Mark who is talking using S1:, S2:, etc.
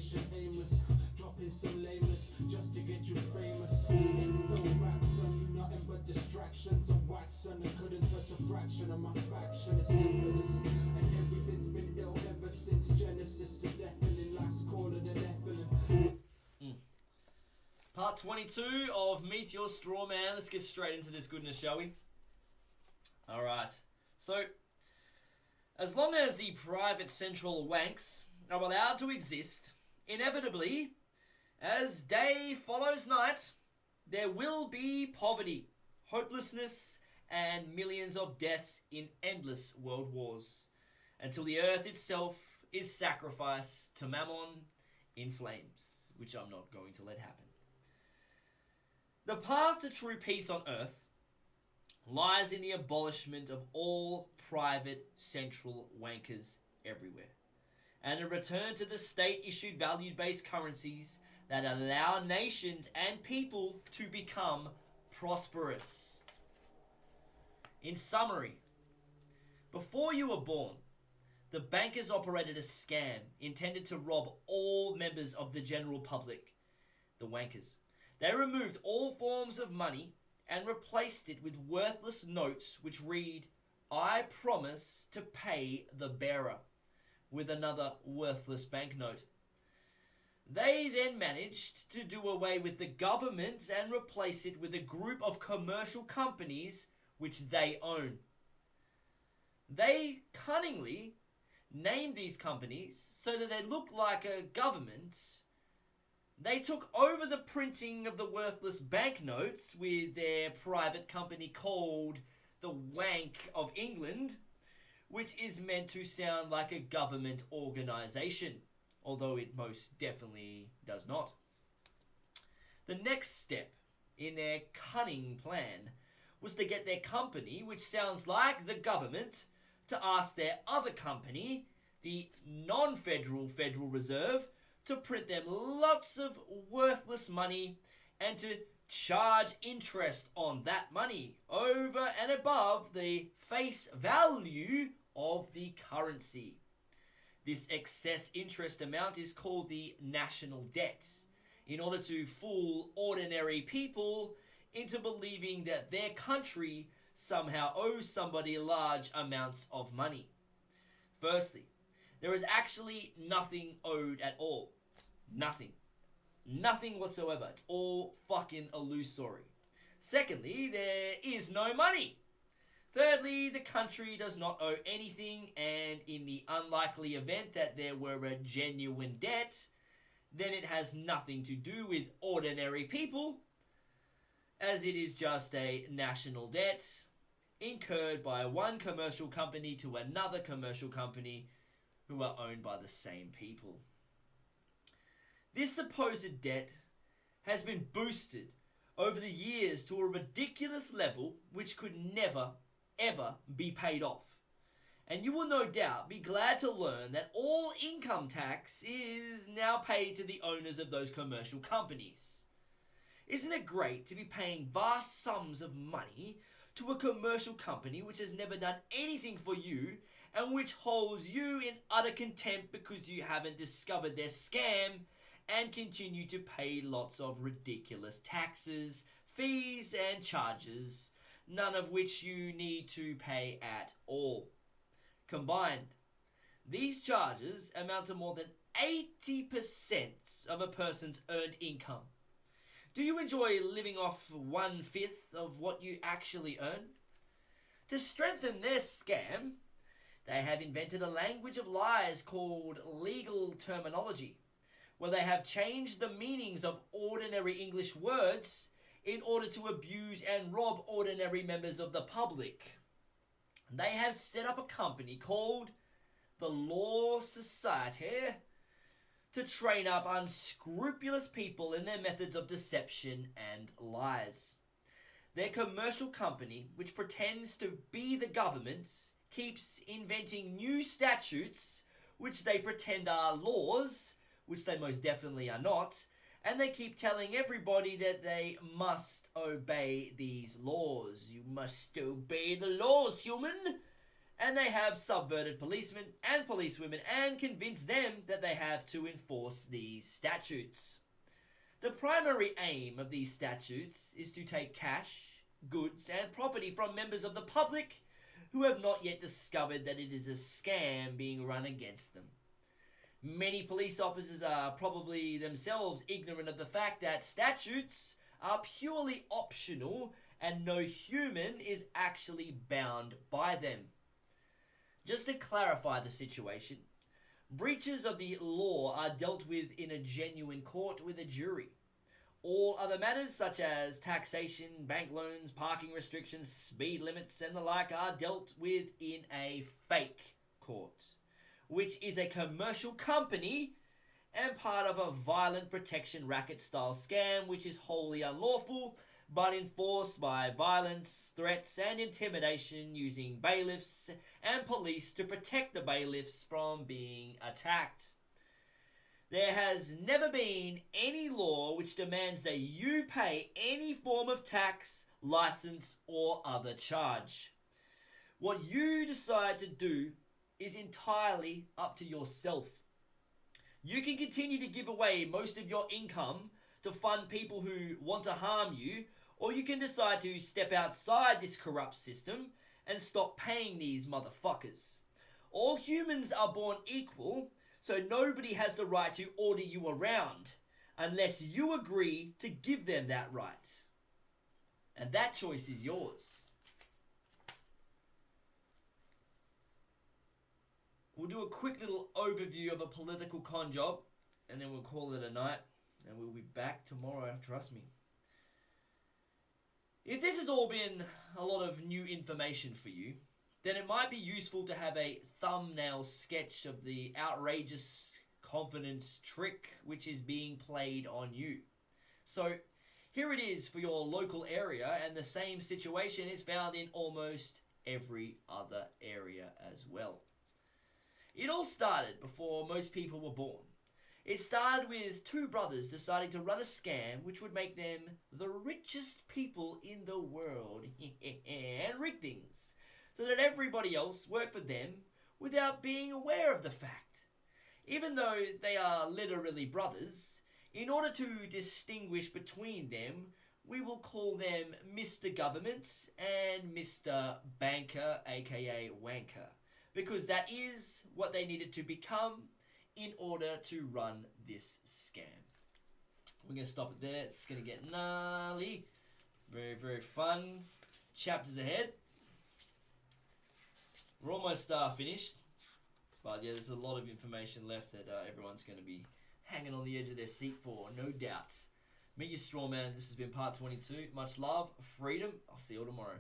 S1: motivation aimless, dropping some lameness just to get you famous. It's no rap, son, nothing but distractions and wax, and I couldn't touch a fraction of my faction. It's effortless, and everything's been ill ever since Genesis. To deafening, last call of the deafening.
S2: Part 22 of Meet Your Strawman. Let's get straight into this goodness, shall we? Alright. So, as long as the private central wanks are allowed to exist, inevitably, as day follows night, there will be poverty, hopelessness, and millions of deaths in endless world wars, until the earth itself is sacrificed to Mammon in flames, which I'm not going to let happen. The path to true peace on earth lies in the abolishment of all private central wankers everywhere, and a return to the state-issued value-based currencies that allow nations and people to become prosperous. In summary, before you were born, the bankers operated a scam intended to rob all members of the general public, the wankers. They removed all forms of money and replaced it with worthless notes which read, "I promise to pay the bearer," with another worthless banknote. They then managed to do away with the government and replace it with a group of commercial companies which they own. They cunningly named these companies so that they look like a government. They took over the printing of the worthless banknotes with their private company called the Wank of England, which is meant to sound like a government organisation, although it most definitely does not. The next step in their cunning plan was to get their company, which sounds like the government, to ask their other company, the non-federal Federal Reserve, to print them lots of worthless money and to charge interest on that money over and above the face value of the currency. This excess interest amount is called the national debt, in order to fool ordinary people into believing that their country somehow owes somebody large amounts of money. Firstly, there is actually nothing owed at all. Nothing. Nothing whatsoever. It's all fucking illusory. Secondly, there is no money. Thirdly, the country does not owe anything, and in the unlikely event that there were a genuine debt, then it has nothing to do with ordinary people, as it is just a national debt incurred by one commercial company to another commercial company who are owned by the same people. This supposed debt has been boosted over the years to a ridiculous level which could never, ever be paid off. And you will no doubt be glad to learn that all income tax is now paid to the owners of those commercial companies. Isn't it great to be paying vast sums of money to a commercial company which has never done anything for you and which holds you in utter contempt because you haven't discovered their scam and continue to pay lots of ridiculous taxes, fees and charges, none of which you need to pay at all. Combined, these charges amount to more than 80% of a person's earned income. Do you enjoy living off 1/5 of what you actually earn? To strengthen their scam, they have invented a language of lies called legal terminology, where they have changed the meanings of ordinary English words in order to abuse and rob ordinary members of the public. They have set up a company called the Law Society to train up unscrupulous people in their methods of deception and lies. Their commercial company, which pretends to be the government, keeps inventing new statutes which they pretend are laws, which they most definitely are not, and they keep telling everybody that they must obey these laws. You must obey the laws, human! and they have subverted policemen and policewomen and convinced them that they have to enforce these statutes. The primary aim of these statutes is to take cash, goods, and property from members of the public who have not yet discovered that it is a scam being run against them. Many police officers are probably themselves ignorant of the fact that statutes are purely optional and no human is actually bound by them. Just to clarify the situation, breaches of the law are dealt with in a genuine court with a jury. All other matters such as taxation, bank loans, parking restrictions, speed limits and the like are dealt with in a fake court, which is a commercial company and part of a violent protection racket style scam which is wholly unlawful but enforced by violence, threats and intimidation using bailiffs and police to protect the bailiffs from being attacked. There has never been any law which demands that you pay any form of tax, license or other charge. What you decide to do is entirely up to yourself. You can continue to give away most of your income to fund people who want to harm you, or you can decide to step outside this corrupt system and stop paying these motherfuckers. All humans are born equal, so nobody has the right to order you around unless you agree to give them that right. And that choice is yours. We'll do a quick little overview of a political con job and then we'll call it a night and we'll be back tomorrow, trust me. If this has all been a lot of new information for you, then it might be useful to have a thumbnail sketch of the outrageous confidence trick which is being played on you. So here it is for your local area, and the same situation is found in almost every other area as well. It all started before most people were born. It started with two brothers deciding to run a scam which would make them the richest people in the world and rig things so that everybody else worked for them without being aware of the fact. Even though they are literally brothers, in order to distinguish between them, we will call them Mr. Government and Mr. Banker, aka Wanker, because that is what they needed to become in order to run this scam. We're going to stop it there. It's going to get gnarly. Very, very fun chapters ahead. We're almost finished. But yeah, there's a lot of information left that everyone's going to be hanging on the edge of their seat for, no doubt. Meet your Strawman. This has been part 22. Much love, freedom. I'll see you all tomorrow.